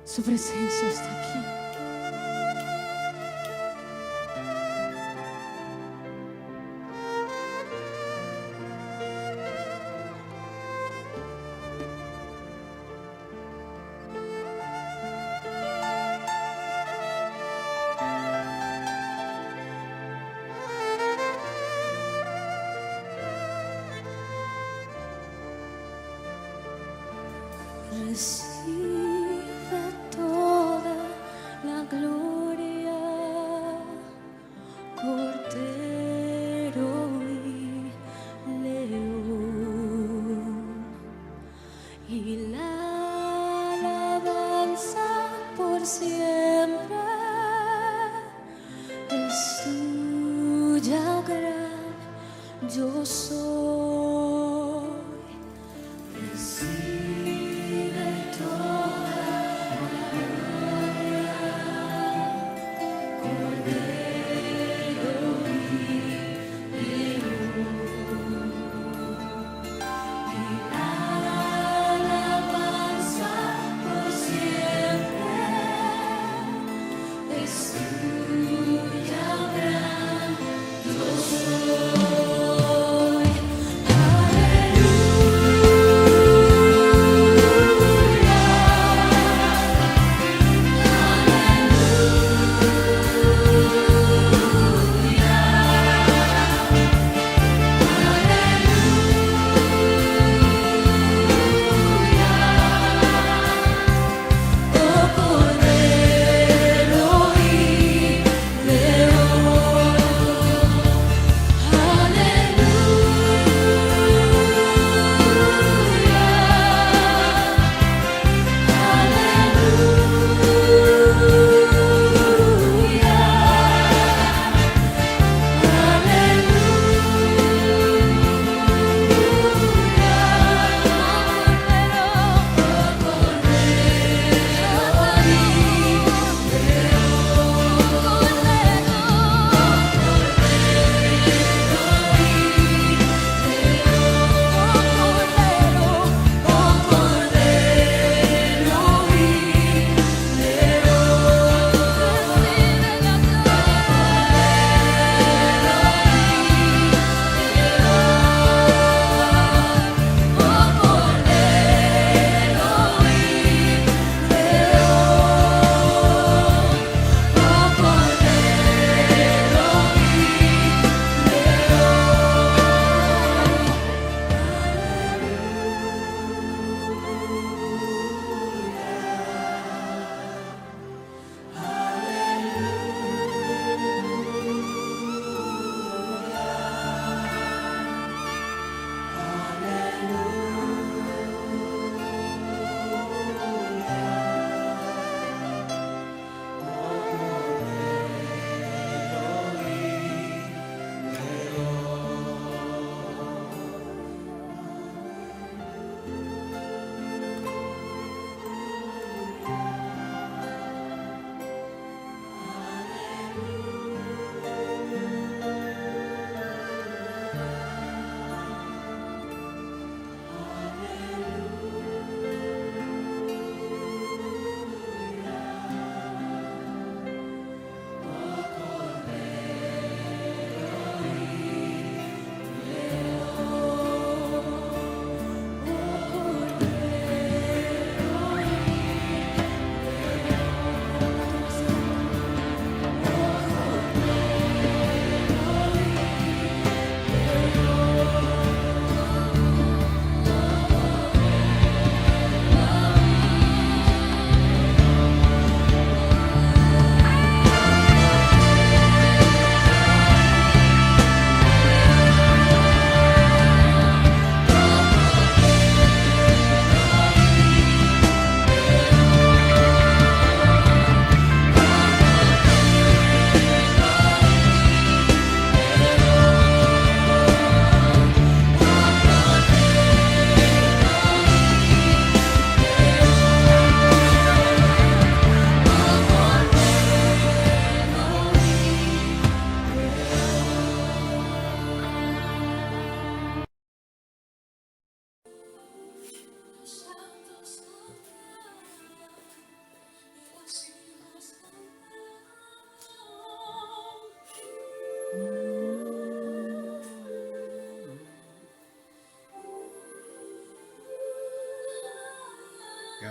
Su presencia está aquí. Recibe toda la gloria, Cordero y León, y la alabanza por siempre es tuya, gran yo soy.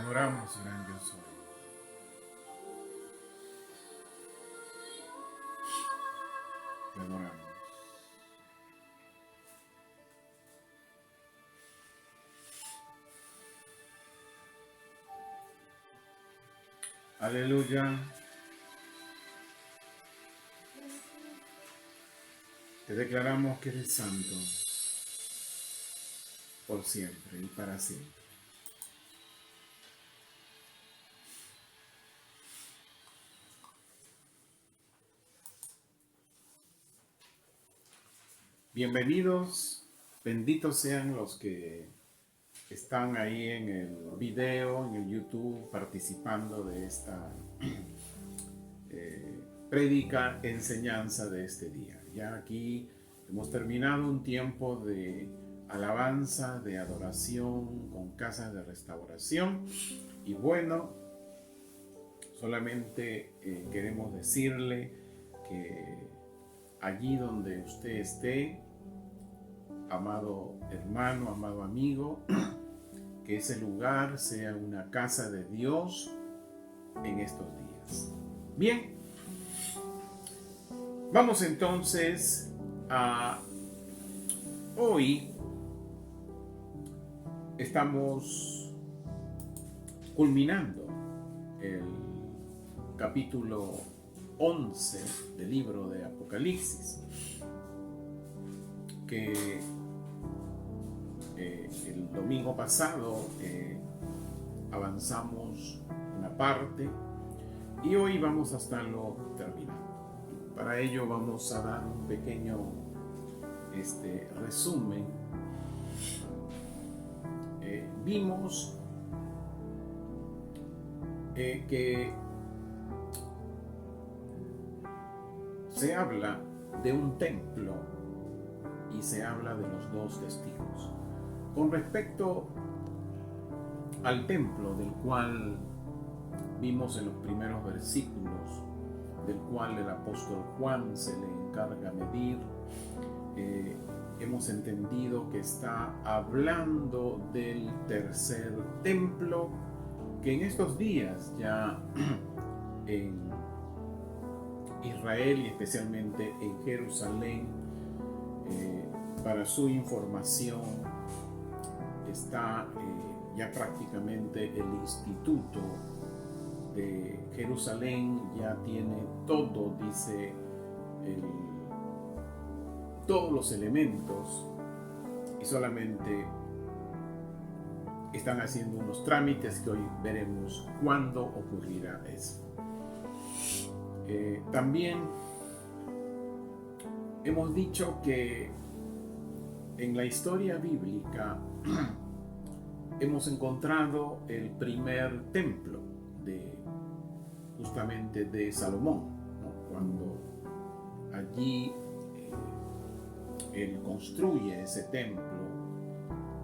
adoramos, gran yo soy. Te adoramos. Aleluya. Te declaramos que eres santo por siempre y para siempre. Bienvenidos, benditos sean los que están ahí en el video, en el YouTube, participando de esta prédica, enseñanza de este día. Ya aquí hemos terminado un tiempo de alabanza, de adoración, con casas de restauración. Y bueno, solamente queremos decirle que allí donde usted esté, amado hermano, amado amigo, que ese lugar sea una casa de Dios en estos días. Bien, vamos entonces a hoy. Estamos culminando el capítulo 11 del libro de Apocalipsis, que el domingo pasado avanzamos una parte y hoy vamos a estarlo terminando. Para ello vamos a dar un pequeño resumen. Vimos que se habla de un templo y se habla de los dos testigos. Con respecto al templo, del cual vimos en los primeros versículos, del cual el apóstol Juan se le encarga medir, hemos entendido que está hablando del tercer templo, que en estos días ya en Israel y especialmente en Jerusalén, para su información, está ya prácticamente el instituto de Jerusalén, ya tiene todo, dice, todos los elementos, y solamente están haciendo unos trámites que hoy veremos cuándo ocurrirá eso. También hemos dicho que en la historia bíblica hemos encontrado el primer templo justamente de Salomón, ¿no? Cuando allí él construye ese templo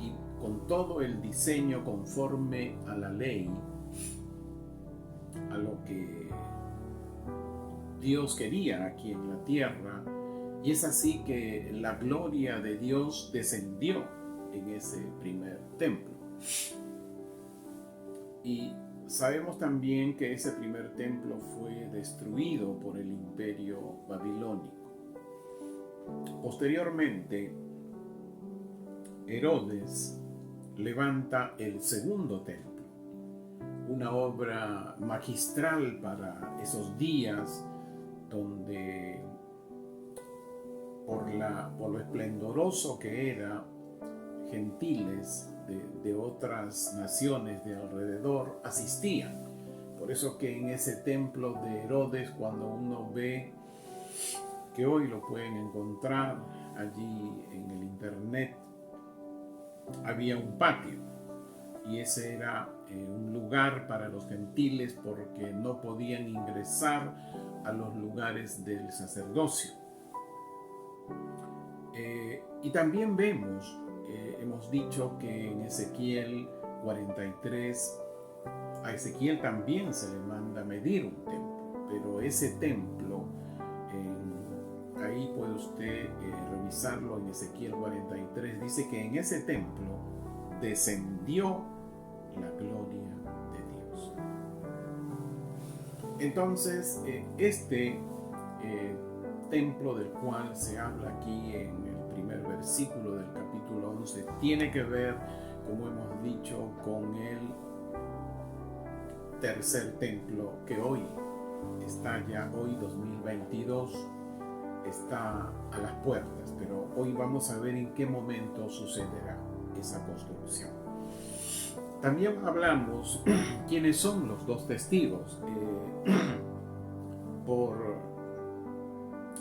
y con todo el diseño conforme a la ley, a lo que Dios quería aquí en la tierra, y es así que la gloria de Dios descendió en ese primer templo. Y sabemos también que ese primer templo fue destruido por el imperio babilónico. Posteriormente, Herodes levanta el segundo templo, una obra magistral para esos días, donde por lo esplendoroso que era, gentiles de otras naciones de alrededor asistían. Por eso que en ese templo de Herodes, cuando uno ve, que hoy lo pueden encontrar allí en el internet, había un patio, y ese era un lugar para los gentiles porque no podían ingresar a los lugares del sacerdocio. Y también vemos, hemos dicho que en Ezequiel 43, a Ezequiel también se le manda medir un templo, pero ese templo, ahí puede usted revisarlo en Ezequiel 43, dice que en ese templo descendió la gloria de Dios. Entonces, este templo del cual se habla aquí en el primer versículo del capítulo 11 tiene que ver, como hemos dicho, con el tercer templo que hoy está ya, hoy 2022, está a las puertas, pero hoy vamos a ver en qué momento sucederá esa construcción. También hablamos quiénes son los dos testigos. Por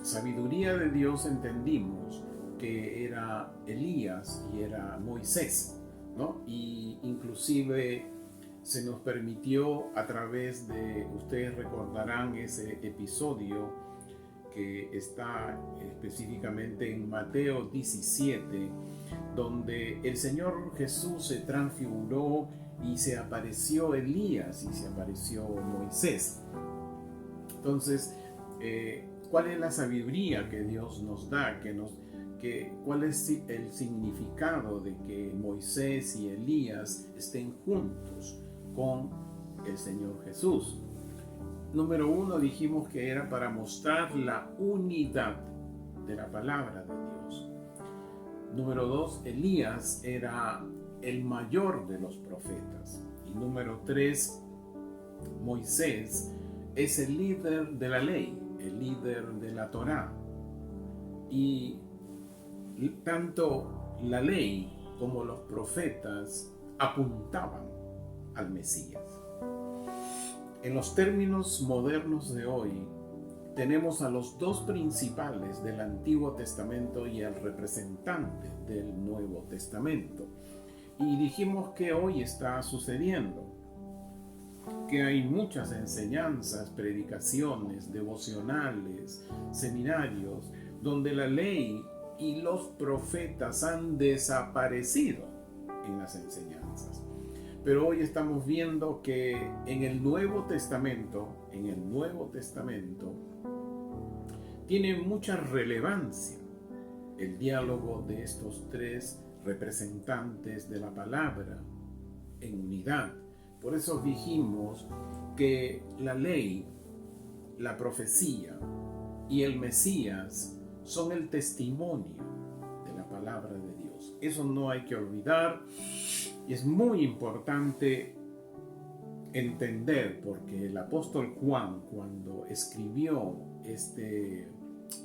sabiduría de Dios entendimos que era Elías y era Moisés, ¿no? Y inclusive se nos permitió a través de, ustedes recordarán ese episodio que está específicamente en Mateo 17, donde el Señor Jesús se transfiguró y se apareció Elías y se apareció Moisés. Entonces, ¿cuál es la sabiduría que Dios nos da? ¿Cuál es el significado de que Moisés y Elías estén juntos con el Señor Jesús? Número 1, dijimos que era para mostrar la unidad de la palabra de Dios. Número 2, Elías era el mayor de los profetas. Y número 3, Moisés es el líder de la ley, el líder de la Torá. Y tanto la ley como los profetas apuntaban al Mesías. En los términos modernos de hoy, tenemos a los dos principales del Antiguo Testamento y al representante del Nuevo Testamento. Y dijimos que hoy está sucediendo, que hay muchas enseñanzas, predicaciones, devocionales, seminarios, donde la ley y los profetas han desaparecido en las enseñanzas. Pero hoy estamos viendo que en el Nuevo Testamento, tiene mucha relevancia el diálogo de estos tres representantes de la palabra en unidad. Por eso dijimos que la ley, la profecía y el Mesías son el testimonio de la palabra de Dios. Eso no hay que olvidar. Y es muy importante entender, porque el apóstol Juan, cuando escribió este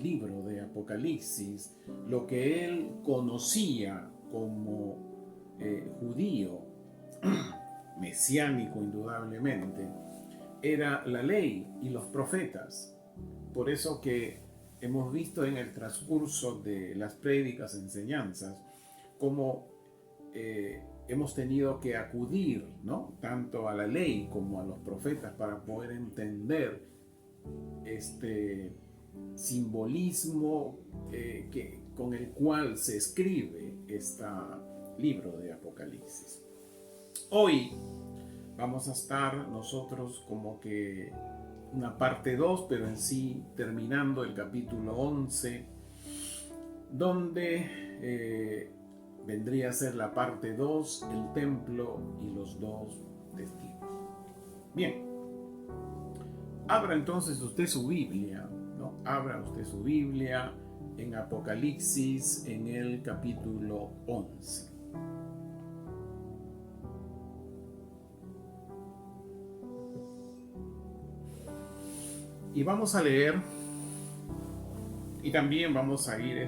libro de Apocalipsis, lo que él conocía como judío, mesiánico indudablemente, era la ley y los profetas. Por eso que hemos visto en el transcurso de las prédicas, enseñanzas, como hemos tenido que acudir, ¿no?, tanto a la ley como a los profetas para poder entender este simbolismo con el cual se escribe este libro de Apocalipsis. Hoy vamos a estar nosotros como que una parte 2, pero en sí terminando el capítulo 11, donde vendría a ser la parte 2, el templo y los dos testigos. Bien, abra entonces usted su Biblia, ¿no? Abra usted su Biblia en Apocalipsis, en el capítulo 11. Y vamos a leer, y también vamos a ir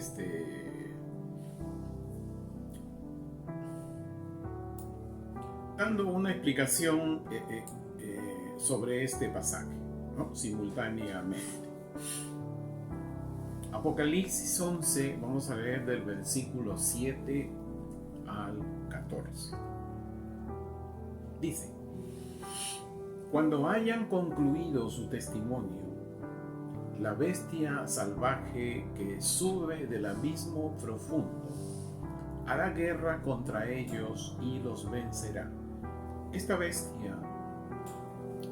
dando una explicación sobre este pasaje, ¿no?, simultáneamente. Apocalipsis 11, vamos a leer del versículo 7 al 14. Dice: cuando hayan concluido su testimonio, la bestia salvaje que sube del abismo profundo hará guerra contra ellos y los vencerá. Esta bestia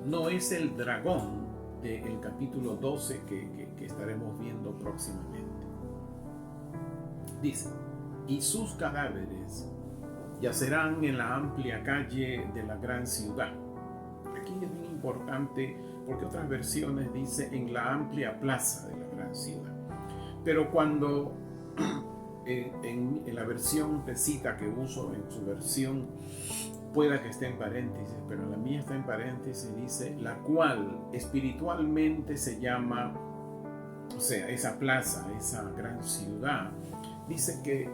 no es el dragón del capítulo 12 que estaremos viendo próximamente. Dice: y sus cadáveres yacerán en la amplia calle de la gran ciudad. Aquí importante porque otras versiones dice en la amplia plaza de la gran ciudad. Pero cuando en la versión de cita que uso, en su versión, pueda que esté en paréntesis, pero en la mía está en paréntesis, dice, la cual espiritualmente se llama, o sea, esa plaza, esa gran ciudad, dice que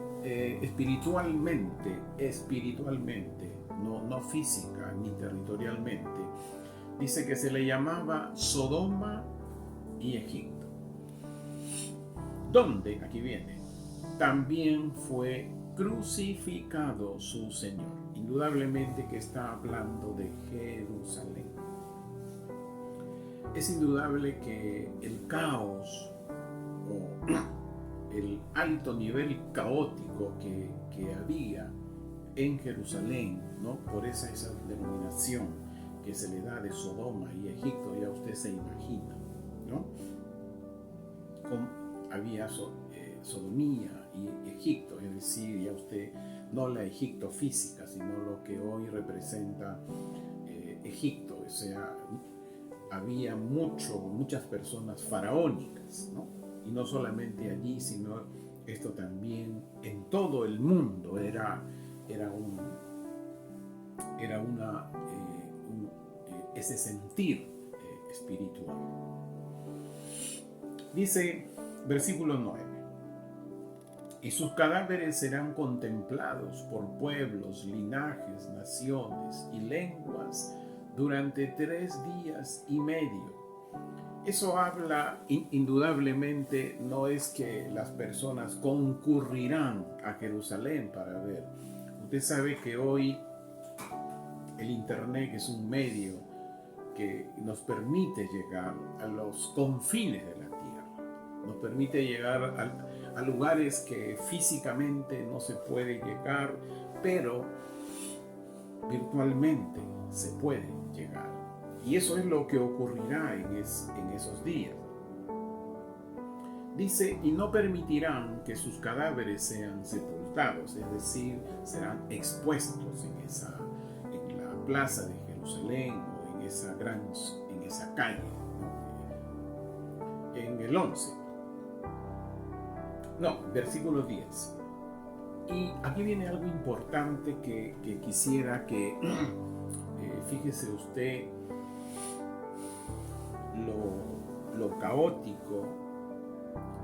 espiritualmente, no física ni territorialmente, dice que se le llamaba Sodoma y Egipto, donde, aquí viene, también fue crucificado su Señor. Indudablemente que está hablando de Jerusalén. Es indudable que el caos o el alto nivel caótico que había en Jerusalén, ¿no? Por esa denominación que se le da de Sodoma y Egipto, ya usted se imagina, ¿no? Había sodomía y Egipto, es decir, ya usted, no la Egipto física, sino lo que hoy representa Egipto, o sea, había muchas personas faraónicas, ¿no? Y no solamente allí, sino esto también en todo el mundo ese sentir espiritual. Dice, versículo 9, y sus cadáveres serán contemplados por pueblos, linajes, naciones y lenguas durante 3 días y medio. Eso habla, indudablemente, no es que las personas concurrirán a Jerusalén para ver. Usted sabe que hoy el Internet es un medio que nos permite llegar a los confines de la tierra, nos permite llegar a lugares que físicamente no se puede llegar, pero virtualmente se puede llegar. Y eso es lo que ocurrirá en esos días. Dice, y no permitirán que sus cadáveres sean sepultados, es decir, serán expuestos en la plaza de Jerusalén o en esa calle, ¿no? En el 11. No, versículo 10. Y aquí viene algo importante que quisiera que fíjese usted lo caótico,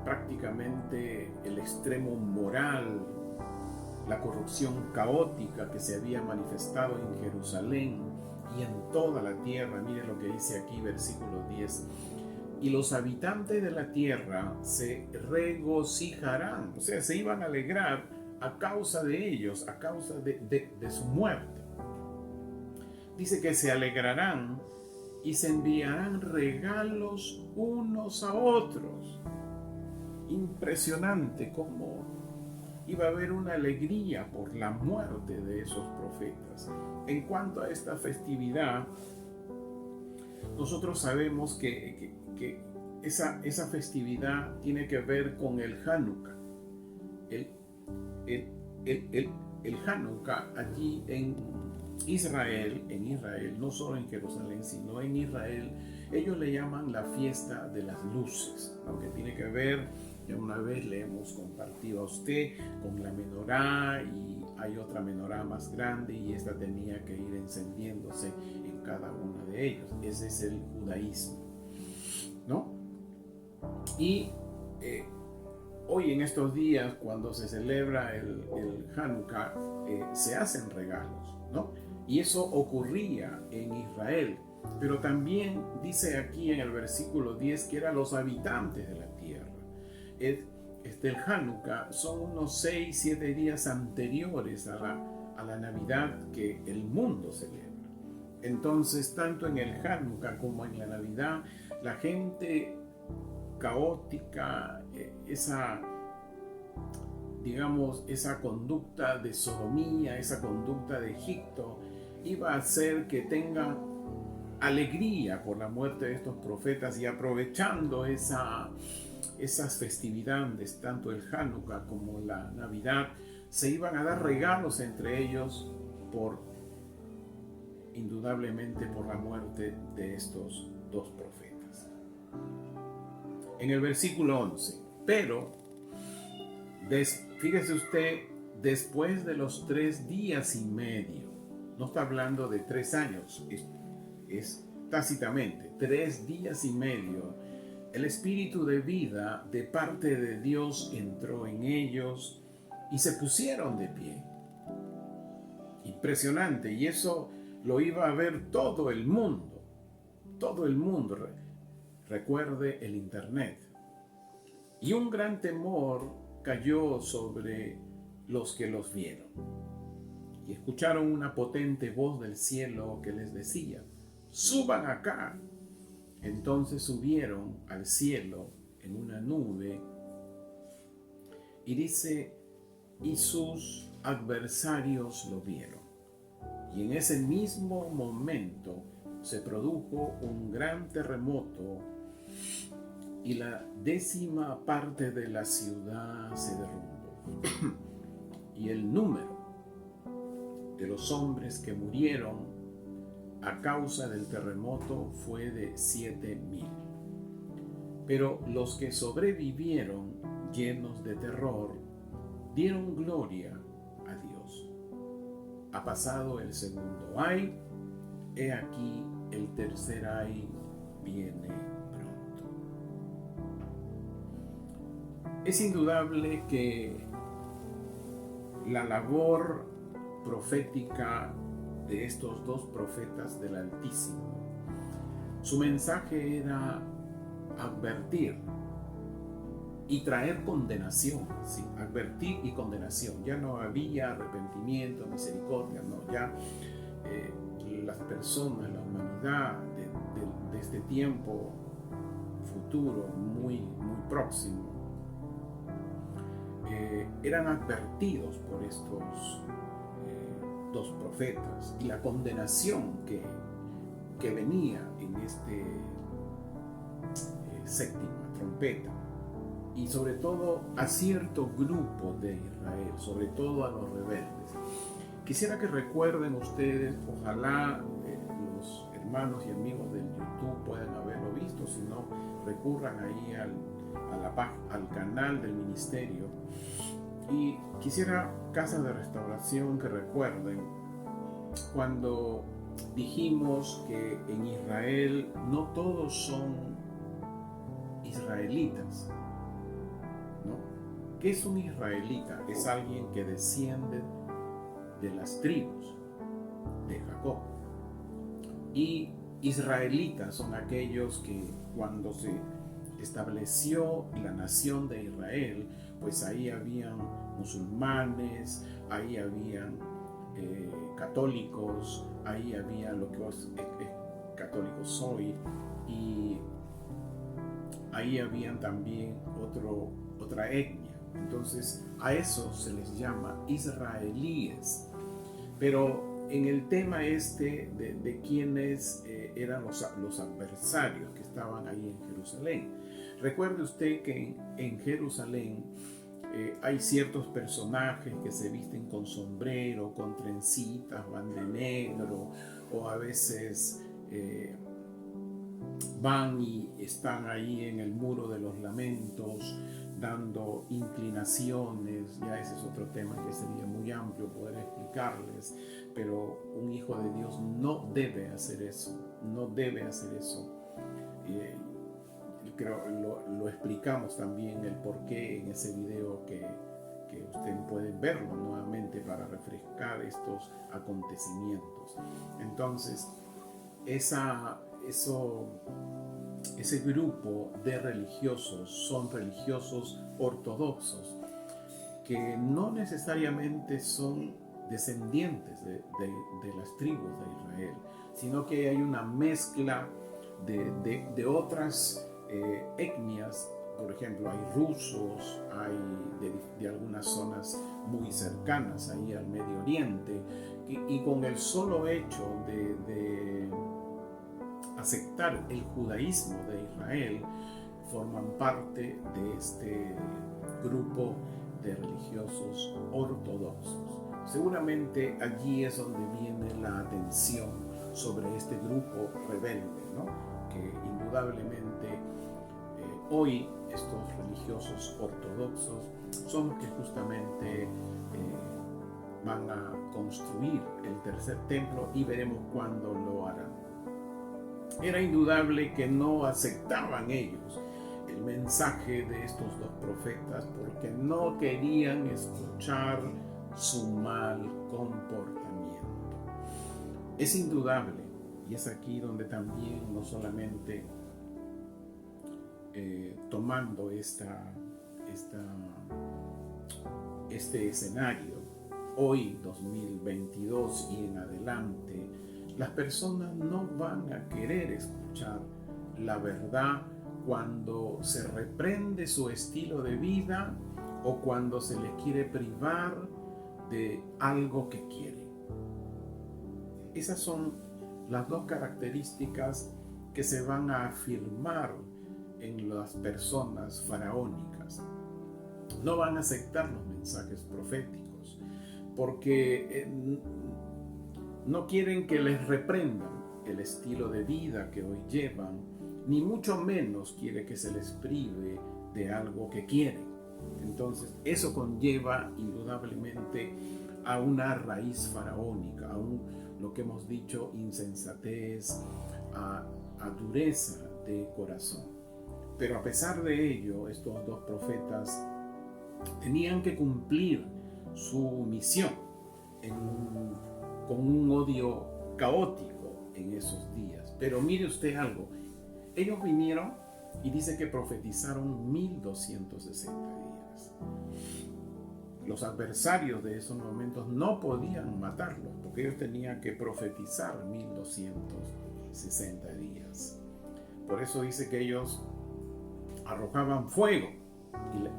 prácticamente el extremo moral, la corrupción caótica que se había manifestado en Jerusalén y en toda la tierra. Miren lo que dice aquí, versículo 10. Y los habitantes de la tierra se regocijarán, o sea, se iban a alegrar a causa de ellos, a causa de su muerte. Dice que se alegrarán y se enviarán regalos unos a otros. Impresionante cómo iba a haber una alegría por la muerte de esos profetas. En cuanto a esta festividad, nosotros sabemos que esa festividad tiene que ver con el Hanukkah. El Hanukkah allí en Israel, no solo en Jerusalén, sino en Israel, ellos le llaman la fiesta de las luces, ¿no? Que tiene que ver, ya una vez le hemos compartido a usted, con la menorá, y hay otra menorá más grande y esta tenía que ir encendiéndose en cada uno de ellos. Ese es el judaísmo, ¿no? Y hoy en estos días, cuando se celebra el Hanukkah, se hacen regalos, ¿no? Y eso ocurría en Israel, pero también dice aquí en el versículo 10 que eran los habitantes de la tierra. El Hanukkah son unos 6-7 días anteriores a la Navidad que el mundo celebra. Entonces, tanto en el Hanukkah como en la Navidad, la gente caótica, esa conducta de sodomía, esa conducta de Egipto, iba a hacer que tengan alegría por la muerte de estos profetas, y aprovechando esas festividades, tanto el Hanukkah como la Navidad, se iban a dar regalos entre ellos por indudablemente por la muerte de estos dos profetas. En el versículo 11, pero, fíjese usted, después de los 3 días y medio, no está hablando de 3 años, es tácitamente 3 días y medio, el espíritu de vida de parte de Dios entró en ellos y se pusieron de pie. Impresionante, y eso lo iba a ver todo el mundo. Todo el mundo. Recuerde el internet. Y un gran temor cayó sobre los que los vieron. Y escucharon una potente voz del cielo que les decía: suban acá. Entonces subieron al cielo en una nube. Y dice, y sus adversarios lo vieron. Y en ese mismo momento se produjo un gran terremoto y la 10ª parte de la ciudad se derrumbó. Y el número de los hombres que murieron a causa del terremoto fue de 7,000. Pero los que sobrevivieron, llenos de terror, dieron gloria a Dios. Ha pasado el segundo ay, he aquí el tercer ay viene pronto. Es indudable que la labor profética de estos dos profetas del Altísimo, su mensaje era advertir y traer condenación, ¿sí? Advertir y condenación. Ya no había arrepentimiento, misericordia, no, ya las personas, la humanidad de este tiempo futuro, muy próximo, eran advertidos por estos dos profetas y la condenación que venía en este séptima trompeta, y sobre todo a cierto grupo de Israel, sobre todo a los rebeldes. Quisiera que recuerden ustedes, ojalá los hermanos y amigos del YouTube puedan haberlo visto, si no, recurran ahí al canal del ministerio. Y quisiera, Casa de Restauración, que recuerden cuando dijimos que en Israel no todos son israelitas, ¿no? ¿Qué es un israelita? Es alguien que desciende de las tribus de Jacob. Y israelitas son aquellos que cuando se estableció la nación de Israel, pues ahí habían musulmanes, ahí habían católicos, ahí había lo que católicos soy, y ahí habían también otra etnia. Entonces a eso se les llama israelíes. Pero en el tema de quiénes eran los adversarios que estaban ahí en Jerusalén, recuerde usted que en Jerusalén hay ciertos personajes que se visten con sombrero, con trencitas, van de negro, o a veces van y están ahí en el muro de los lamentos dando inclinaciones. Ya ese es otro tema que sería muy amplio poder explicarles, pero un hijo de Dios no debe hacer eso, no debe hacer eso. Creo lo explicamos también el porqué en ese video que ustedes pueden verlo nuevamente para refrescar estos acontecimientos. Entonces, ese grupo de religiosos son religiosos ortodoxos que no necesariamente son descendientes de las tribus de Israel, sino que hay una mezcla de otras etnias. Por ejemplo, hay rusos, hay de algunas zonas muy cercanas ahí al Medio Oriente, y con el solo hecho de aceptar el judaísmo de Israel, forman parte de este grupo de religiosos ortodoxos. Seguramente allí es donde viene la atención sobre este grupo rebelde, ¿no? Que indudablemente hoy estos religiosos ortodoxos son los que justamente van a construir el tercer templo, y veremos cuándo lo harán. Era indudable que no aceptaban ellos el mensaje de estos dos profetas porque no querían escuchar su mal comportamiento. Es indudable, y es aquí donde también no solamente tomando este escenario, hoy 2022 y en adelante, las personas no van a querer escuchar la verdad cuando se reprende su estilo de vida o cuando se les quiere privar de algo que quieren. Esas son las dos características que se van a afirmar en las personas faraónicas. No van a aceptar los mensajes proféticos porque no quieren que les reprendan el estilo de vida que hoy llevan, ni mucho menos quiere que se les prive de algo que quieren. Entonces, eso conlleva indudablemente a una raíz faraónica, a lo que hemos dicho, insensatez, a dureza de corazón. Pero a pesar de ello, estos dos profetas tenían que cumplir su misión con un odio caótico en esos días. Pero mire usted algo, ellos vinieron y dice que profetizaron 1260 días. Los adversarios de esos momentos no podían matarlos porque ellos tenían que profetizar 1260 días. Por eso dice que ellos arrojaban fuego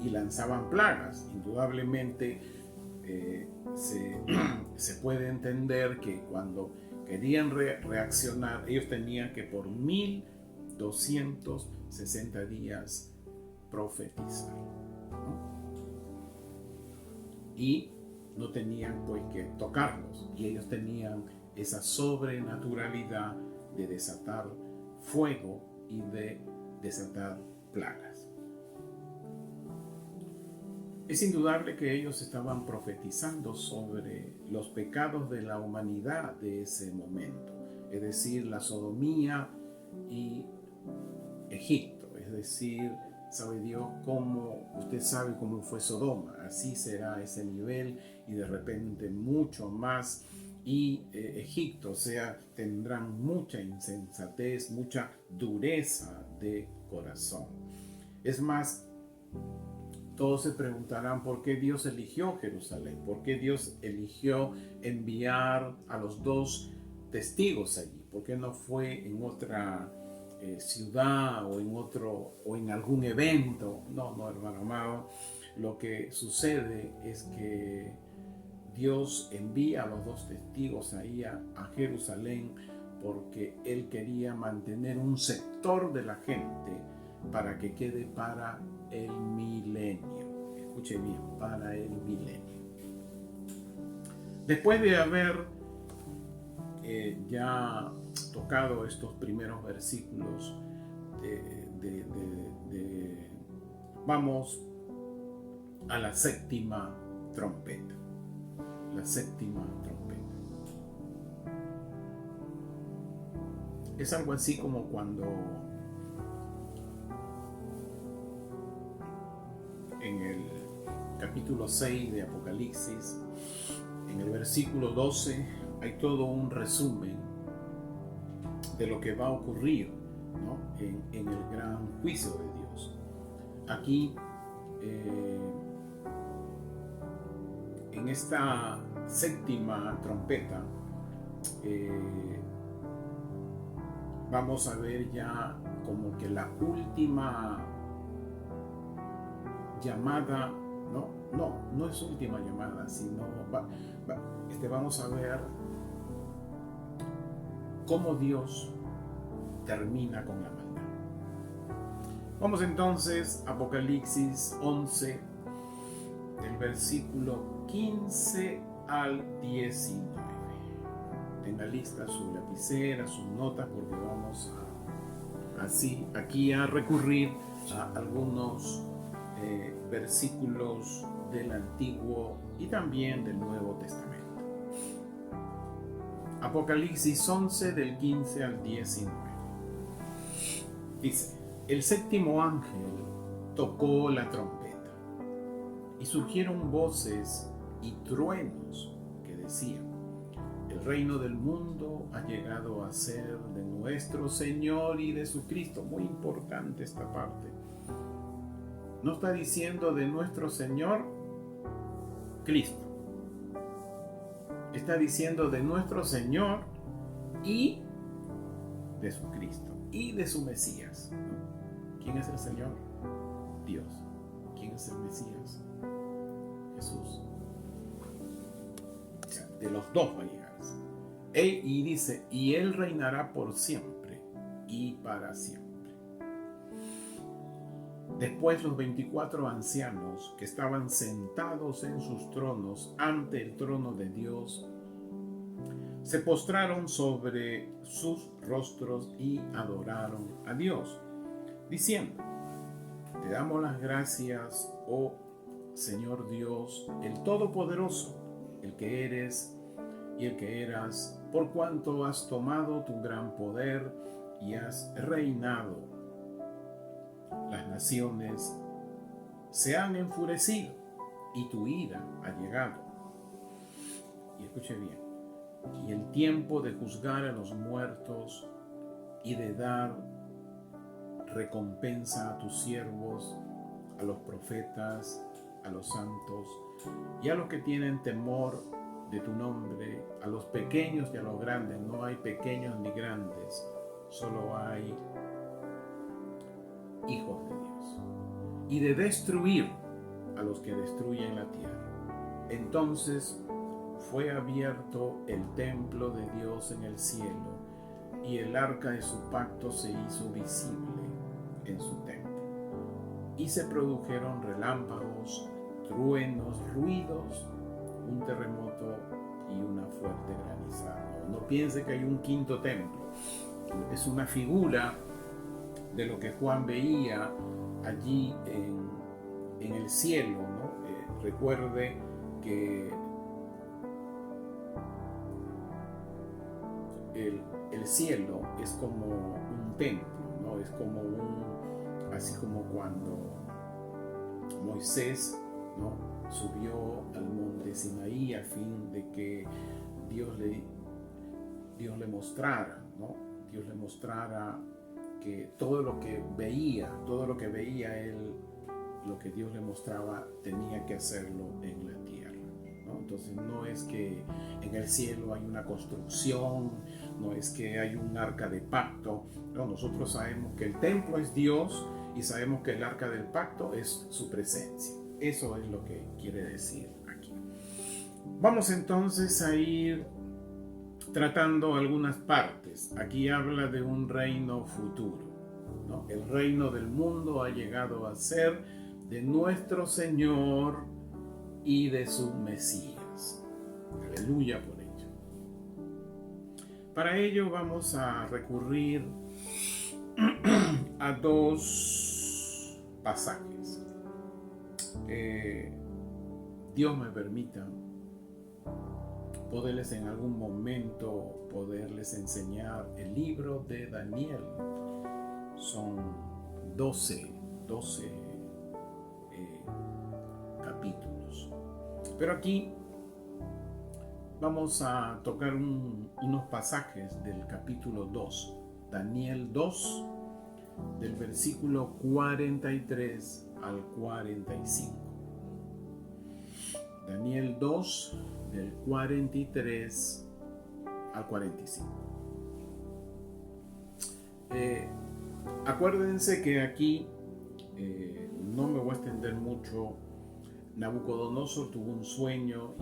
y lanzaban plagas. Indudablemente se puede entender que cuando querían reaccionar, ellos tenían que por 1260 días profetizar, ¿no? Y no tenían pues que tocarlos, y ellos tenían esa sobrenaturalidad de desatar fuego y de desatar plagas. Es indudable que ellos estaban profetizando sobre los pecados de la humanidad de ese momento, es decir, la sodomía y Egipto, es decir, sabe Dios cómo, usted sabe cómo fue Sodoma, así será ese nivel y de repente mucho más, y Egipto, o sea, tendrán mucha insensatez, mucha dureza de corazón. Es más, todos se preguntarán por qué Dios eligió Jerusalén, por qué Dios eligió enviar a los dos testigos allí, por qué no fue en otra ciudad o en algún evento. No, hermano amado, lo que sucede es que Dios envía a los dos testigos ahí a Jerusalén porque Él quería mantener un sector de la gente para que quede para el milenio. Escuche bien, para el milenio. Después de haber ya tocado estos primeros versículos, vamos a la séptima trompeta. La séptima trompeta. Es algo así como cuando en el capítulo 6 de Apocalipsis, en el versículo 12, hay todo un resumen de lo que va a ocurrir, ¿no? en el gran juicio de Dios. Aquí, en esta séptima trompeta, vamos a ver ya como que la última llamada, no es última llamada, sino vamos a ver cómo Dios termina con la maldad. Vamos entonces a Apocalipsis 11, del versículo 15 al 19. tenga lista su lapicera, sus notas, porque vamos aquí a recurrir a algunos versículos del Antiguo y también del Nuevo Testamento. Apocalipsis 11 del 15 al 19. Dice: el séptimo ángel tocó la trompeta y surgieron voces y truenos que decían: el reino del mundo ha llegado a ser de nuestro Señor y de su Cristo. Muy importante esta parte. No está diciendo de nuestro Señor Cristo. Está diciendo de nuestro Señor y de su Cristo y de su Mesías. ¿Quién es el Señor? Dios. ¿Quién es el Mesías? Jesús. O sea, de los dos va a llegar. Y dice: y Él reinará por siempre y para siempre. Después los 24 ancianos que estaban sentados en sus tronos ante el trono de Dios se postraron sobre sus rostros y adoraron a Dios, diciendo: te damos las gracias, oh Señor Dios, el Todopoderoso, el que eres y el que eras, por cuanto has tomado tu gran poder y has reinado. Las naciones se han enfurecido y tu ira ha llegado. Y escuche bien: y el tiempo de juzgar a los muertos y de dar recompensa a tus siervos, a los profetas, a los santos y a los que tienen temor de tu nombre, a los pequeños y a los grandes. No hay pequeños ni grandes, solo hay hijos de Dios. Y de destruir a los que destruyen la tierra. Entonces fue abierto el templo de Dios en el cielo, y el arca de su pacto se hizo visible en su templo. Y se produjeron relámpagos, truenos, ruidos, un terremoto y una fuerte granizada. No piense que hay un quinto templo. Es una figura de lo que Juan veía allí en el cielo, ¿no? Recuerde que el cielo es como un templo, ¿no? Es como así como cuando Moisés, ¿no?, subió al monte Sinaí a fin de que Dios le mostrara, ¿no? Dios le mostrara que todo lo que veía él, lo que Dios le mostraba, tenía que hacerlo en la tierra, ¿no? Entonces no es que en el cielo hay una construcción, no es que hay un arca de pacto, no, nosotros sabemos que el templo es Dios y sabemos que el arca del pacto es su presencia. Eso es lo que quiere decir aquí. Vamos entonces a ir tratando algunas partes. Aquí habla de un reino futuro, ¿no? El reino del mundo ha llegado a ser de nuestro Señor y de su Mesías. Aleluya por ello. Para ello vamos a recurrir a dos pasajes. Dios me permita poderles en algún momento enseñar el libro de Daniel. Son 12 capítulos. Pero aquí vamos a tocar unos pasajes del capítulo 2, Daniel 2, del versículo 43 al 45. Daniel 2, del 43 al 45. Acuérdense que aquí, no me voy a extender mucho, Nabucodonosor tuvo un sueño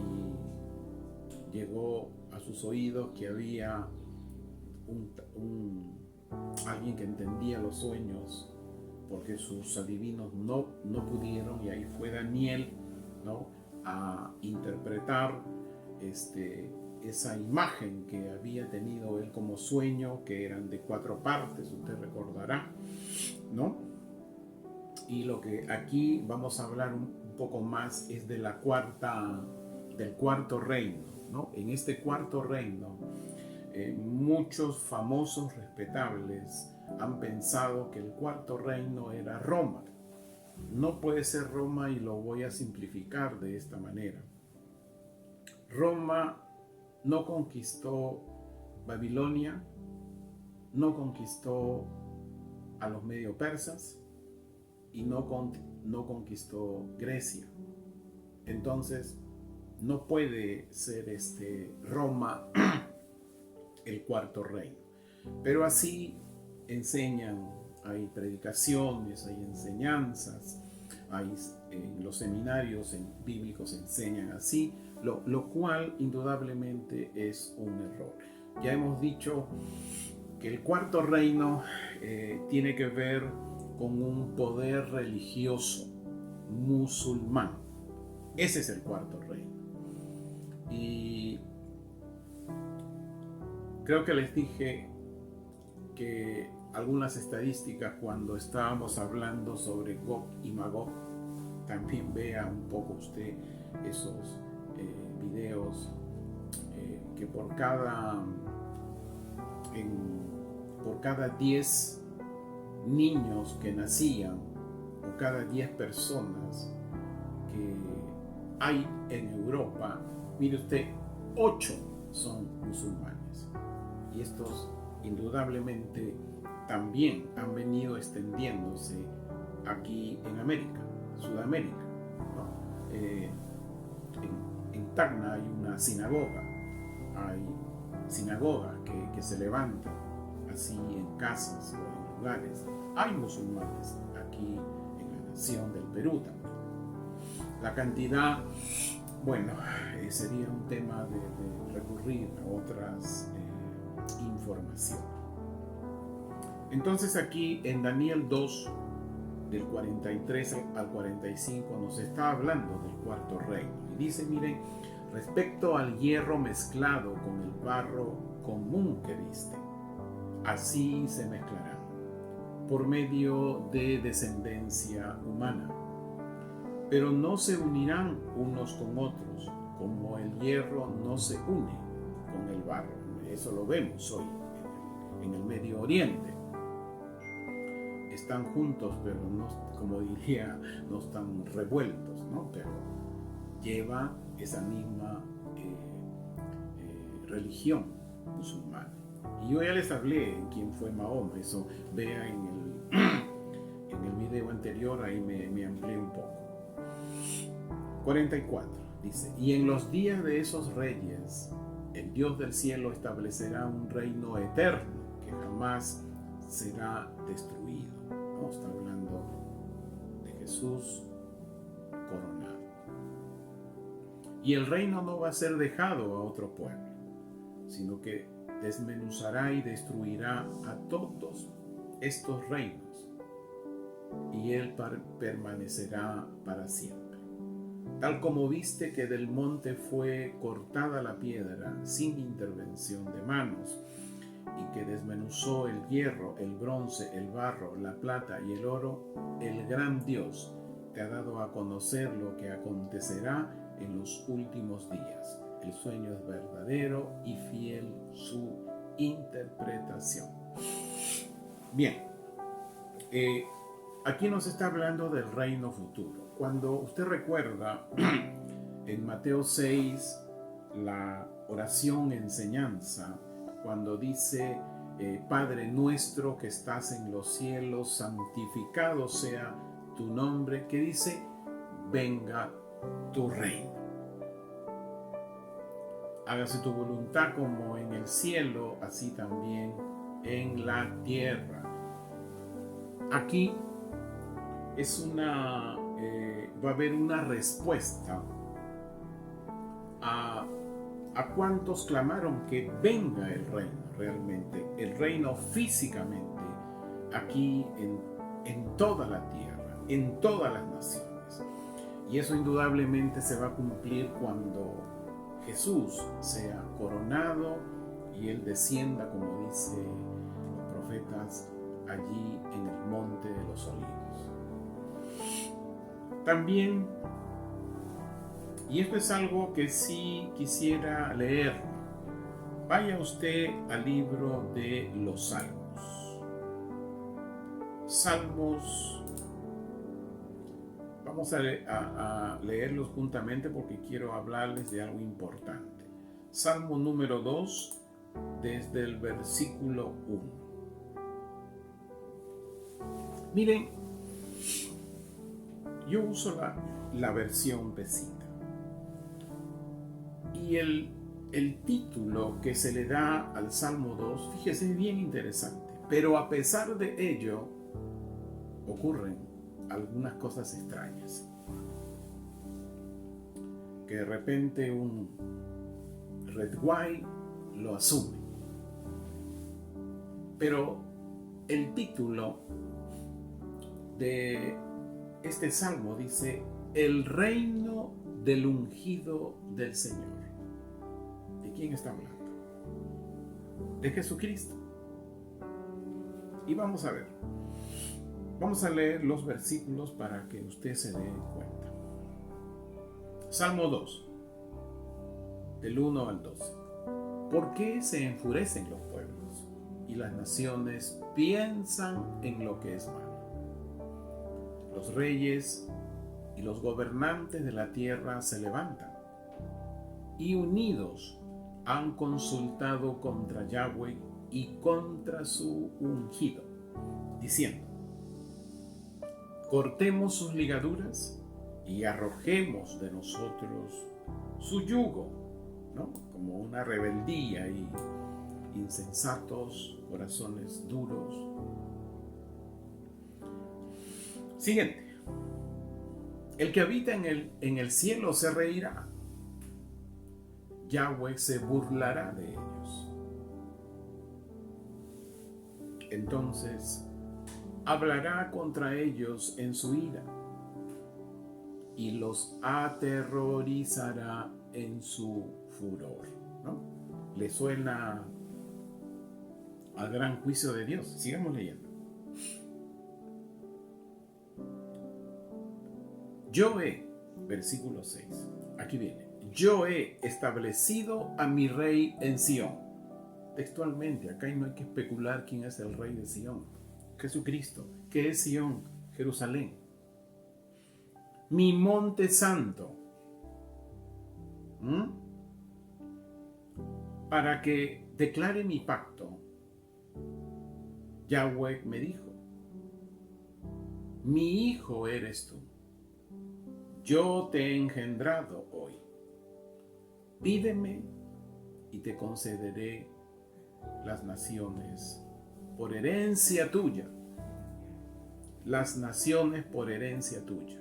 y llegó a sus oídos que había alguien que entendía los sueños, porque sus adivinos no pudieron, y ahí fue Daniel, ¿no?, a interpretar esa imagen que había tenido él como sueño, que eran de 4 partes, usted recordará, ¿no? Y lo que aquí vamos a hablar un poco más es de del cuarto reino, ¿no? En este cuarto reino, muchos famosos respetables han pensado que el cuarto reino era Roma. No puede ser Roma, y lo voy a simplificar de esta manera. Roma no conquistó Babilonia, no conquistó a los medio persas y no conquistó Grecia. Entonces no puede ser Roma el cuarto reino. Pero así enseñan, hay predicaciones, hay enseñanzas, en los seminarios bíblicos enseñan así, lo cual indudablemente es un error. Ya hemos dicho que el cuarto reino tiene que ver con un poder religioso musulmán. Ese es el cuarto reino. Y creo que les dije que algunas estadísticas cuando estábamos hablando sobre Gog y Magog. También vea un poco usted esos videos que por cada 10 niños que nacían, o cada 10 personas que hay en Europa, mire usted, 8 son musulmanes. Y estos indudablemente también han venido extendiéndose aquí en América, Sudamérica, ¿no? En Tacna hay una sinagoga, hay sinagogas que se levantan así en casas o en lugares. Hay musulmanes aquí en la nación del Perú también. La cantidad, bueno, sería un tema de recurrir a otras informaciones. Entonces aquí en Daniel 2, del 43 al 45, nos está hablando del cuarto reino. Y dice, miren, respecto al hierro mezclado con el barro común que viste, así se mezclarán, por medio de descendencia humana. Pero no se unirán unos con otros, como el hierro no se une con el barro. Eso lo vemos hoy en el Medio Oriente. Están juntos, pero no, como diría, no están revueltos, ¿no? Pero lleva esa misma religión musulmana. Y yo ya les hablé en quién fue Mahoma, eso vea en el video anterior, ahí me amplié un poco. 44, dice, y en los días de esos reyes, el Dios del cielo establecerá un reino eterno que jamás será destruido. No está hablando de Jesús coronado. Y el reino no va a ser dejado a otro pueblo, sino que desmenuzará y destruirá a todos estos reinos, y él permanecerá para siempre. Tal como viste que del monte fue cortada la piedra sin intervención de manos, y que desmenuzó el hierro, el bronce, el barro, la plata y el oro, el gran Dios te ha dado a conocer lo que acontecerá en los últimos días. El sueño es verdadero y fiel su interpretación. Bien, aquí nos está hablando del reino futuro. Cuando usted recuerda en Mateo 6 la oración enseñanza, cuando dice Padre nuestro que estás en los cielos, santificado sea tu nombre, que dice venga tu reino. Hágase tu voluntad como en el cielo, así también en la tierra. Aquí va a haber una respuesta a cuantos clamaron que venga el reino realmente, el reino físicamente, aquí en toda la tierra, en todas las naciones. Y eso indudablemente se va a cumplir cuando Jesús sea coronado y Él descienda, como dicen los profetas, allí en el monte de los olivos. También, y esto es algo que sí quisiera leer, vaya usted al libro de los Salmos. Salmos, vamos a leerlos juntamente porque quiero hablarles de algo importante. Salmo número 2, desde el versículo 1. Miren, yo uso la versión Pesita. Y el título que se le da al Salmo 2, fíjese, es bien interesante. Pero a pesar de ello, ocurren algunas cosas extrañas. Que de repente un Red White lo asume. Pero el título de este salmo dice: el reino del ungido del Señor. ¿De quién está hablando? De Jesucristo. Y vamos a ver. Vamos a leer los versículos para que usted se dé cuenta. Salmo 2, del 1 al 12. ¿Por qué se enfurecen los pueblos y las naciones piensan en lo que es malo? Los reyes y los gobernantes de la tierra se levantan y unidos han consultado contra Yahweh y contra su ungido, diciendo: cortemos sus ligaduras y arrojemos de nosotros su yugo, ¿no? Como una rebeldía y insensatos corazones duros. Siguiente. El que habita en el cielo se reirá. Yahweh se burlará de ellos. Entonces hablará contra ellos en su ira y los aterrorizará en su furor, ¿no? ¿Le suena al gran juicio de Dios? Sigamos leyendo. Yo he, versículo 6, aquí viene: yo he establecido a mi rey en Sión. Textualmente, acá no hay que especular quién es el rey de Sión. Jesucristo. ¿Qué es Sión? Jerusalén. Mi monte santo. Para que declare mi pacto. Yahweh me dijo: mi hijo eres tú. Yo te he engendrado hoy. Pídeme y te concederé las naciones por herencia tuya. Las naciones por herencia tuya.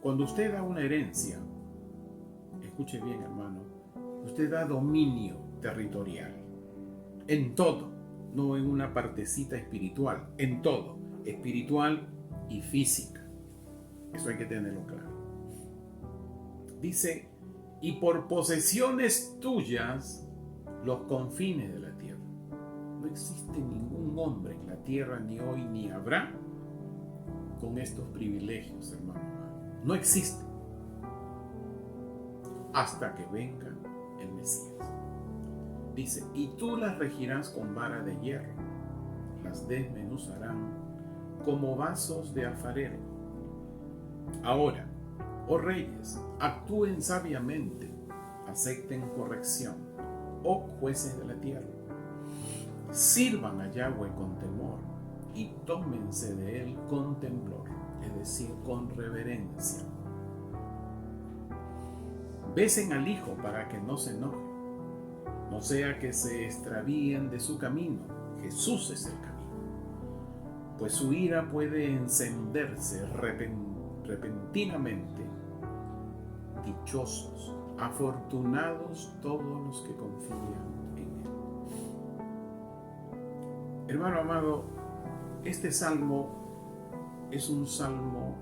Cuando usted da una herencia, escuche bien, hermano, usted da dominio territorial en todo, no en una partecita espiritual, en todo, espiritual y física. Eso hay que tenerlo claro. Dice: y por posesiones tuyas los confines de la tierra. No existe ningún hombre en la tierra, ni hoy ni habrá, con estos privilegios, hermano. No existe. Hasta que venga el Mesías. Dice: y tú las regirás con vara de hierro, las desmenuzarán como vasos de alfarero. Ahora, oh reyes, actúen sabiamente, acepten corrección, oh jueces de la tierra. Sirvan a Yahweh con temor y tómense de él con temblor, es decir, con reverencia. Besen al Hijo para que no se enoje, no sea que se extravíen de su camino. Jesús es el camino, pues su ira puede encenderse repentinamente. Dichosos, afortunados todos los que confían en él. Hermano amado, este salmo es un salmo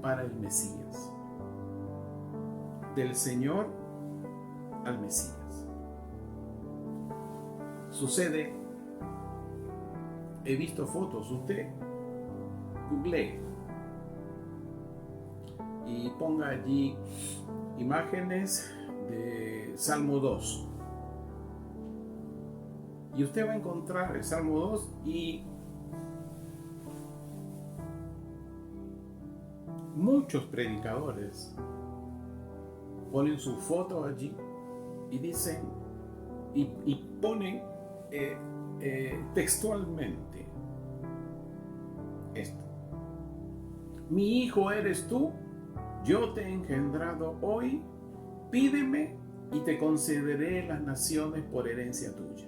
para el Mesías. del Señor al Mesías. Sucede, he visto fotos, usted googlee y ponga allí imágenes de Salmo 2. Y usted va a encontrar el Salmo 2 y muchos predicadores ponen su foto allí y dicen y ponen textualmente esto: mi hijo eres tú, yo te he engendrado hoy, pídeme y te concederé las naciones por herencia tuya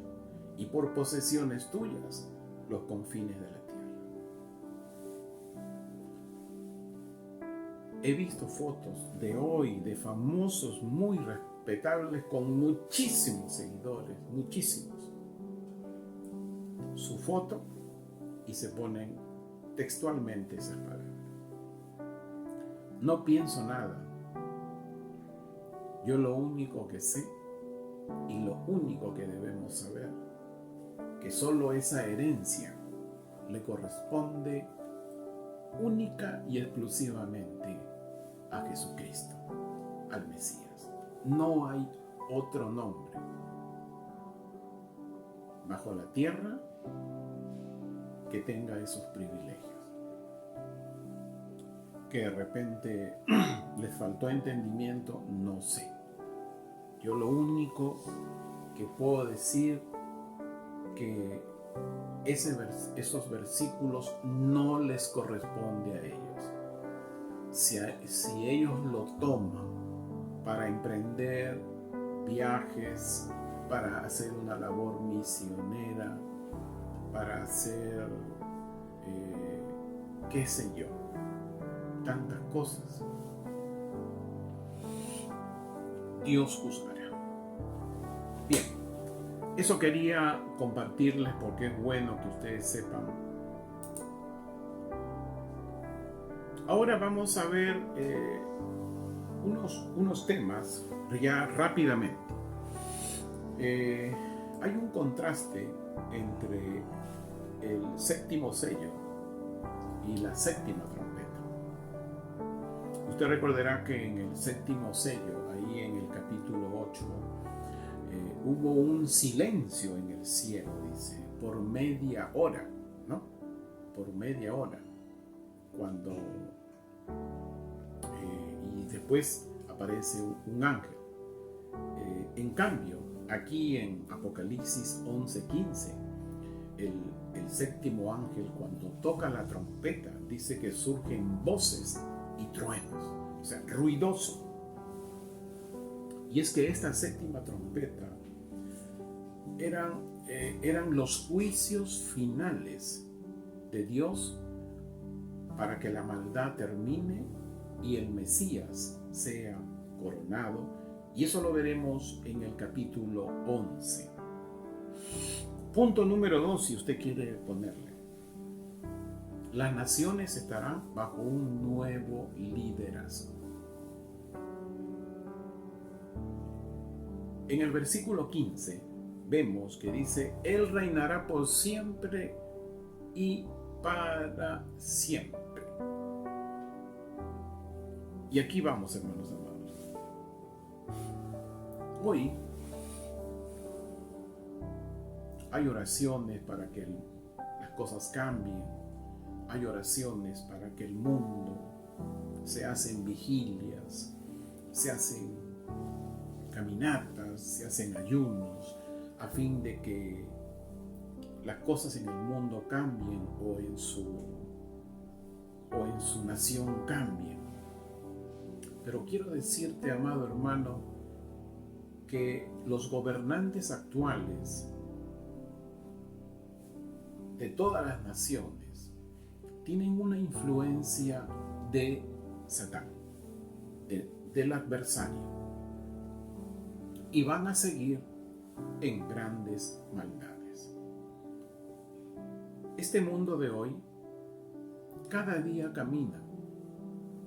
y por posesiones tuyas los confines de la tierra. He visto fotos de hoy de famosos muy respetables con muchísimos seguidores, muchísimos. Su foto y se ponen textualmente esas palabras. No pienso nada. Yo lo único que sé y lo único que debemos saber, que solo esa herencia le corresponde única y exclusivamente a Jesucristo, al Mesías. No hay otro nombre bajo la tierra que tenga esos privilegios. Que de repente les faltó entendimiento, no sé. Yo lo único que puedo decir que esos versículos no les corresponde a ellos. Si ellos lo toman para emprender viajes, para hacer una labor misionera, para hacer, qué sé yo, tantas cosas, Dios juzgará. Bien, eso quería compartirles porque es bueno que ustedes sepan. Ahora vamos a ver unos temas ya rápidamente. Hay un contraste entre el séptimo sello y la séptima trompeta. Usted recordará que en el séptimo sello, ahí en el capítulo 8, hubo un silencio en el cielo, dice, por media hora, ¿no? Por media hora. Cuando y después aparece un ángel. En cambio, aquí en Apocalipsis 11:15, el séptimo ángel, cuando toca la trompeta, dice que surgen voces y truenos, o sea, ruidoso. Y es que esta séptima trompeta eran los juicios finales de Dios para que la maldad termine y el Mesías sea coronado. Y eso lo veremos en el capítulo 11. Punto número 2, si usted quiere ponerle. Las naciones estarán bajo un nuevo liderazgo. En el versículo 15 vemos que dice: Él reinará por siempre y para siempre. Y aquí vamos, hermanos amados. Hoy hay oraciones para que las cosas cambien. Hay oraciones para que el mundo, se hacen vigilias, se hacen caminatas, se hacen ayunos, a fin de que las cosas en el mundo cambien o en su nación cambien. Pero quiero decirte, amado hermano, que los gobernantes actuales de todas las naciones tienen una influencia de Satán, del adversario, y van a seguir en grandes maldades. Este mundo de hoy cada día camina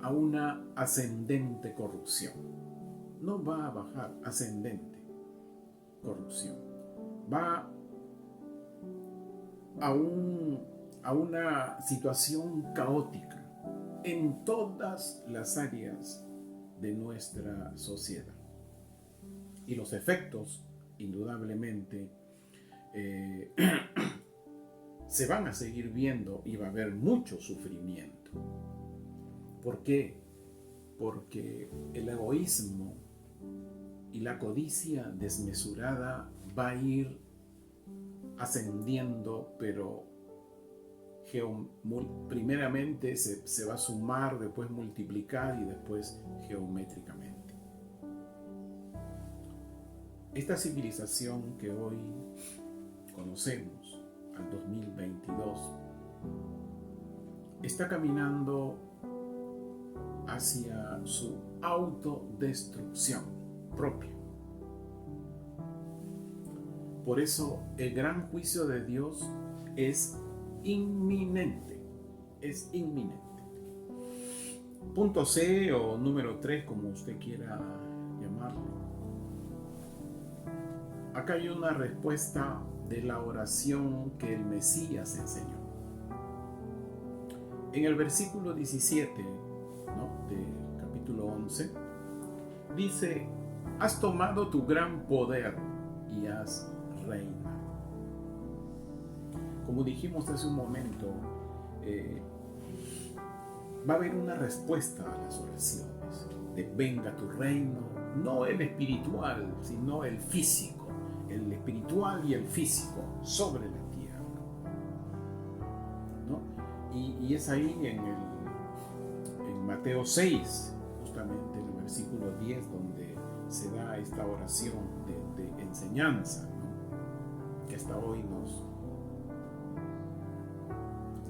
a una ascendente corrupción. no va a bajar, ascendente, corrupción. Va a una situación caótica en todas las áreas de nuestra sociedad. Y los efectos, indudablemente, se van a seguir viendo y va a haber mucho sufrimiento. ¿Por qué? Porque el egoísmo y la codicia desmesurada va a ir ascendiendo, pero primeramente se va a sumar, después multiplicar y después geométricamente. Esta civilización que hoy conocemos, al 2022, está caminando hacia su autodestrucción propia. Por eso el gran juicio de Dios es inminente, es inminente. Punto C o número 3, como usted quiera llamarlo. Acá hay una respuesta de la oración que el Mesías enseñó. En el versículo 17, de capítulo 11, dice: has tomado tu gran poder y has reinado. Como dijimos hace un momento, va a haber una respuesta a las oraciones de venga tu reino, no el espiritual, sino el físico, el espiritual y el físico sobre la tierra, ¿no? Y es ahí en Mateo 6, justamente en el versículo 10, donde se da esta oración de enseñanza, ¿no? Que hasta hoy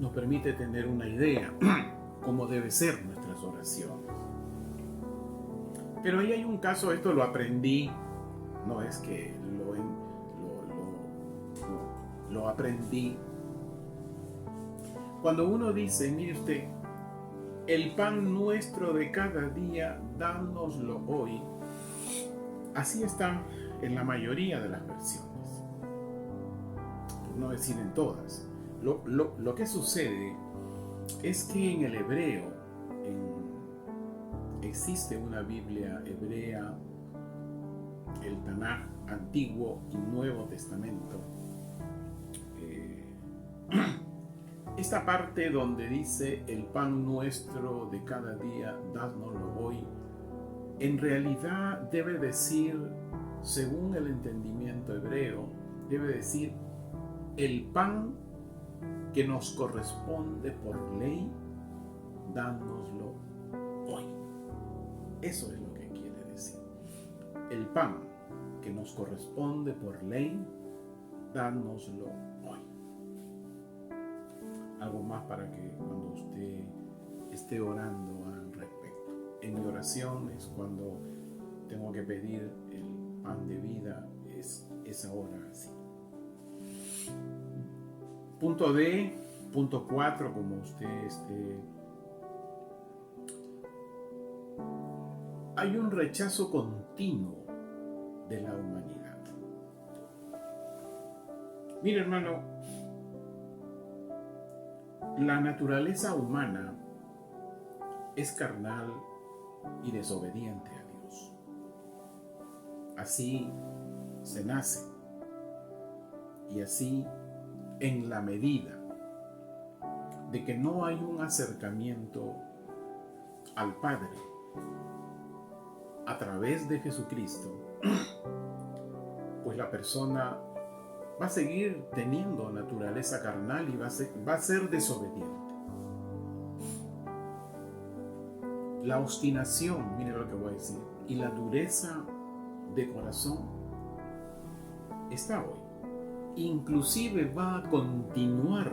nos permite tener una idea cómo deben ser nuestras oraciones. Pero ahí hay un caso, esto lo aprendí, no es que lo aprendí. Cuando uno dice, mire usted, el pan nuestro de cada día, dánoslo hoy, así está en la mayoría de las versiones, por no decir en todas. Lo que sucede es que en el hebreo existe una Biblia hebrea, el Tanaj, Antiguo y Nuevo Testamento. Esta parte donde dice el pan nuestro de cada día, dánoslo hoy, en realidad debe decir, según el entendimiento hebreo, debe decir el pan que nos corresponde por ley, dánoslo hoy. Eso es lo que quiere decir. El pan que nos corresponde por ley, dánoslo hoy. Algo más para que cuando usted esté orando al respecto. En mi oración es cuando tengo que pedir el pan de vida, es ahora así. Punto D, punto 4, como usted hay un rechazo continuo de la humanidad. Mire, hermano, la naturaleza humana es carnal y desobediente a Dios. Así se nace y así, en la medida de que no hay un acercamiento al Padre a través de Jesucristo, pues la persona va a seguir teniendo naturaleza carnal y va a ser desobediente. La obstinación, mire lo que voy a decir, y la dureza de corazón está hoy. Inclusive va a continuar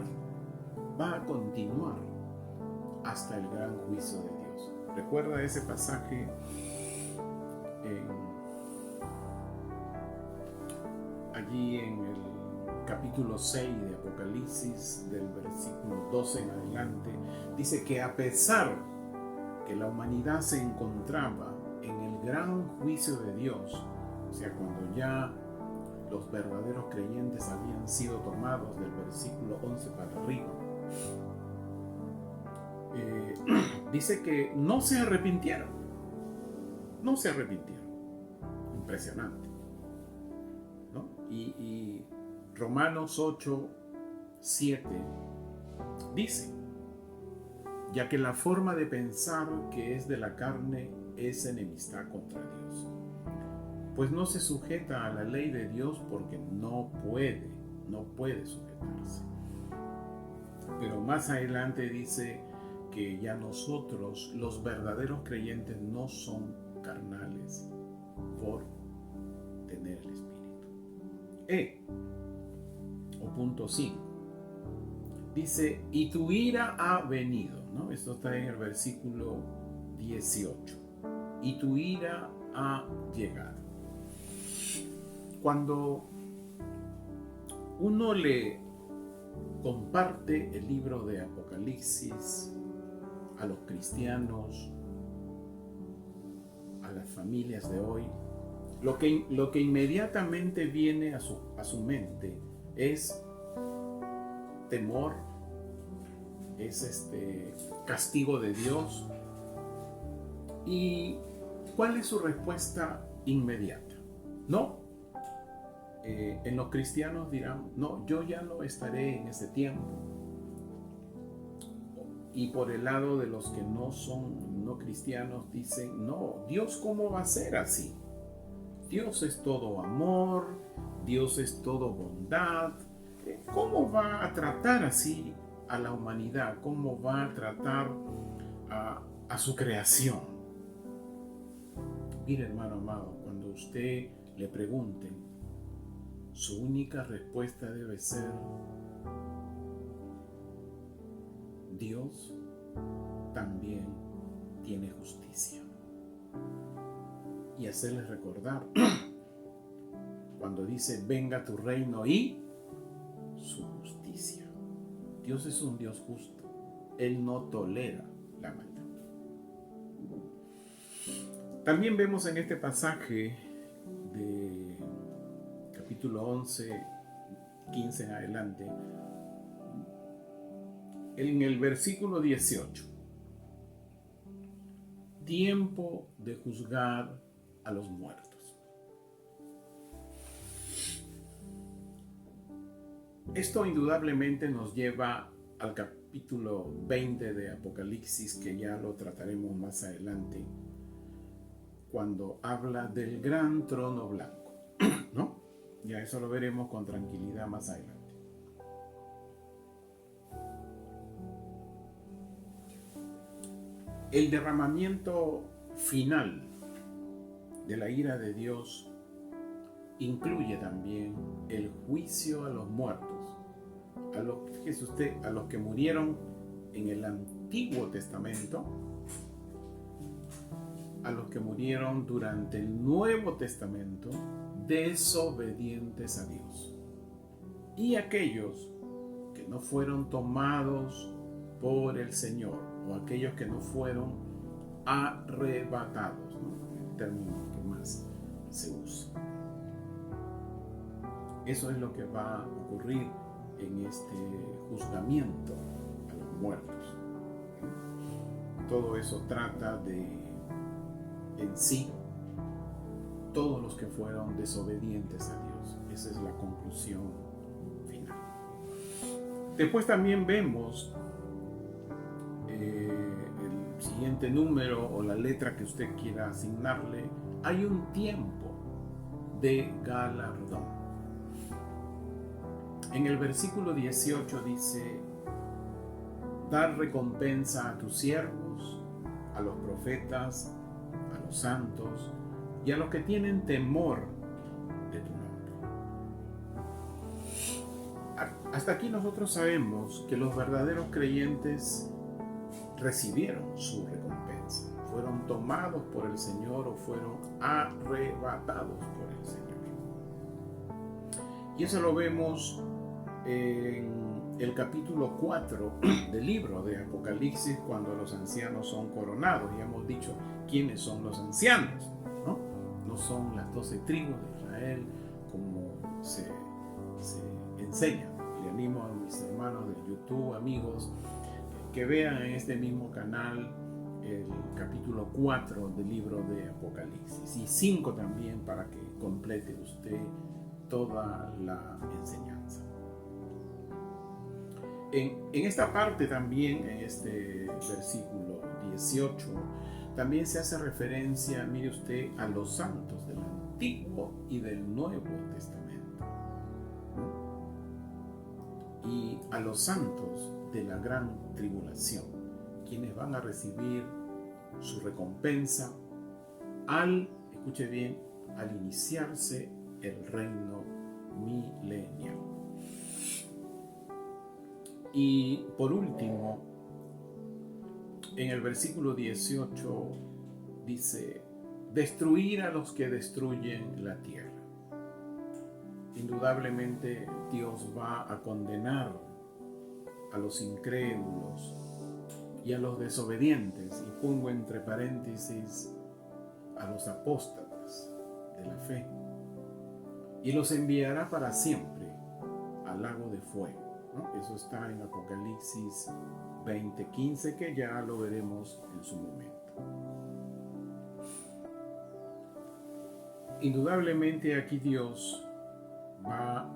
hasta el gran juicio de Dios. Recuerda ese pasaje allí en el capítulo 6 de Apocalipsis, del versículo 12 en adelante, dice que a pesar que la humanidad se encontraba en el gran juicio de Dios, o sea, cuando ya los verdaderos creyentes habían sido tomados del versículo 11 para arriba, dice que no se arrepintieron. No se arrepintieron. Impresionante, ¿no? Y Romanos 8, 7 dice: ya que la forma de pensar que es de la carne es enemistad contra Dios, pues no se sujeta a la ley de Dios porque no puede sujetarse. Pero más adelante dice que ya nosotros, los verdaderos creyentes, no son carnales por tener el Espíritu. O punto 5. Dice, y tu ira ha venido, ¿no? Esto está en el versículo 18. Y tu ira ha llegado. Cuando uno le comparte el libro de Apocalipsis a los cristianos, a las familias de hoy, lo que inmediatamente viene a su mente es temor, es castigo de Dios. ¿Y cuál es su respuesta inmediata? No. En los cristianos dirán, no, yo ya no estaré en ese tiempo. Y por el lado de los que no son no cristianos dicen, no, Dios ¿cómo va a ser así? Dios es todo amor, Dios es todo bondad. ¿Cómo va a tratar así a la humanidad? ¿Cómo va a tratar a su creación? Mire, hermano amado, cuando usted le pregunten, su única respuesta debe ser: Dios también tiene justicia. Y hacerles recordar cuando dice venga tu reino y su justicia. Dios es un Dios justo. Él no tolera la maldad. También vemos en este pasaje de capítulo 11, 15 en adelante, en el versículo 18, tiempo de juzgar a los muertos. Esto indudablemente nos lleva al capítulo 20 de Apocalipsis, que ya lo trataremos más adelante, cuando habla del gran trono blanco, ¿no? Ya eso lo veremos con tranquilidad más adelante. El derramamiento final de la ira de Dios incluye también el juicio a los muertos, fíjese usted, a los que murieron en el Antiguo Testamento, a los que murieron durante el Nuevo Testamento, desobedientes a Dios, y aquellos que no fueron tomados por el Señor, o aquellos que no fueron arrebatados, ¿no? El término que más se usa. Eso es lo que va a ocurrir en este juzgamiento a los muertos. Todo eso trata de, en sí, todos los que fueron desobedientes a Dios. Esa es la conclusión final. Después también vemos el siguiente número o la letra que usted quiera asignarle. Hay un tiempo de galardón. En el versículo 18 dice: dar recompensa a tus siervos, a los profetas, a los santos y a los que tienen temor de tu nombre. Hasta aquí nosotros sabemos que los verdaderos creyentes recibieron su recompensa, fueron tomados por el Señor o fueron arrebatados por el Señor. Y eso lo vemos en el capítulo 4 del libro de Apocalipsis, cuando los ancianos son coronados. Ya hemos dicho quiénes son los ancianos, ¿no? No son las 12 tribus de Israel como se enseña. Le animo a mis hermanos de YouTube, amigos, que vean en este mismo canal el capítulo 4 del libro de Apocalipsis y 5 también, para que complete usted toda la enseñanza. En esta parte también, en este versículo 18, también se hace referencia, mire usted, a los santos del Antiguo y del Nuevo Testamento, ¿no? Y a los santos de la gran tribulación, quienes van a recibir su recompensa escuche bien, al iniciarse el reino milenial. Y por último, en el versículo 18 dice: destruir a los que destruyen la tierra. Indudablemente Dios va a condenar a los incrédulos y a los desobedientes, y pongo entre paréntesis a los apóstatas de la fe, y los enviará para siempre al lago de fuego, ¿no? Eso está en Apocalipsis 20:15, que ya lo veremos en su momento. Indudablemente aquí Dios va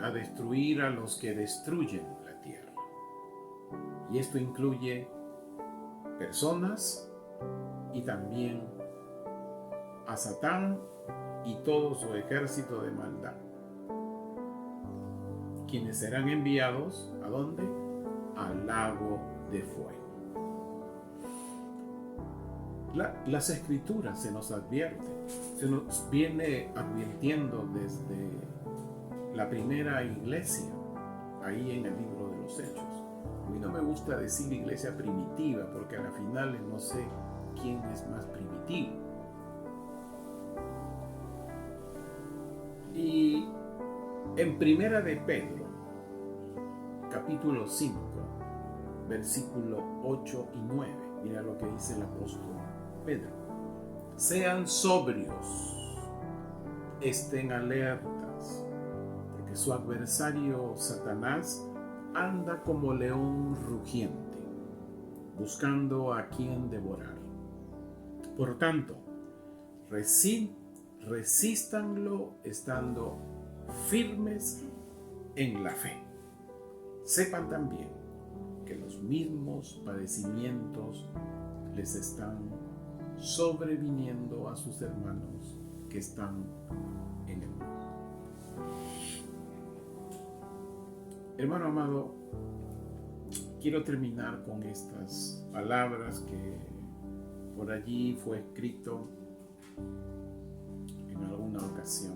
a destruir a los que destruyen la tierra, y esto incluye personas y también a Satán y todo su ejército de maldad, quienes serán enviados ¿a dónde? Al lago de fuego. Las escrituras se nos advierten, se nos viene advirtiendo desde la primera iglesia, ahí en el libro de los Hechos. A mí no me gusta decir iglesia primitiva, porque a la final no sé quién es más primitivo. Y en Primera de Pedro, capítulo 5, versículo 8 y 9, mira lo que dice el apóstol Pedro: sean sobrios, estén alertas, porque su adversario Satanás anda como león rugiente, buscando a quien devorar. Por tanto, resístanlo estando firmes en la fe. Sepan también que los mismos padecimientos les están sobreviniendo a sus hermanos que están en el mundo. Hermano amado, quiero terminar con estas palabras que por allí fue escrito en alguna ocasión.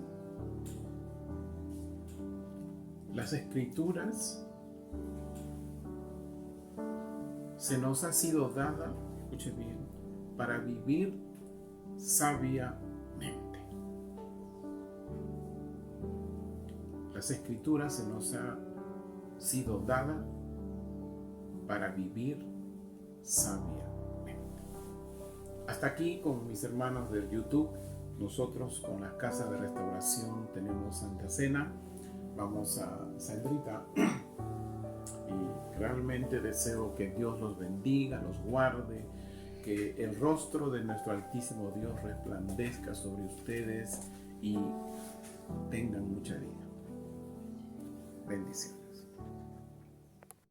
Las escrituras se nos ha sido dada, escuche bien, para vivir sabiamente. Las escrituras se nos ha sido dada para vivir sabiamente. Hasta aquí con mis hermanos del YouTube. Nosotros con la Casa de Restauración tenemos Santa Cena. Vamos a Sandrita y realmente deseo que Dios los bendiga, los guarde, que el rostro de nuestro Altísimo Dios resplandezca sobre ustedes y tengan mucha vida. Bendiciones.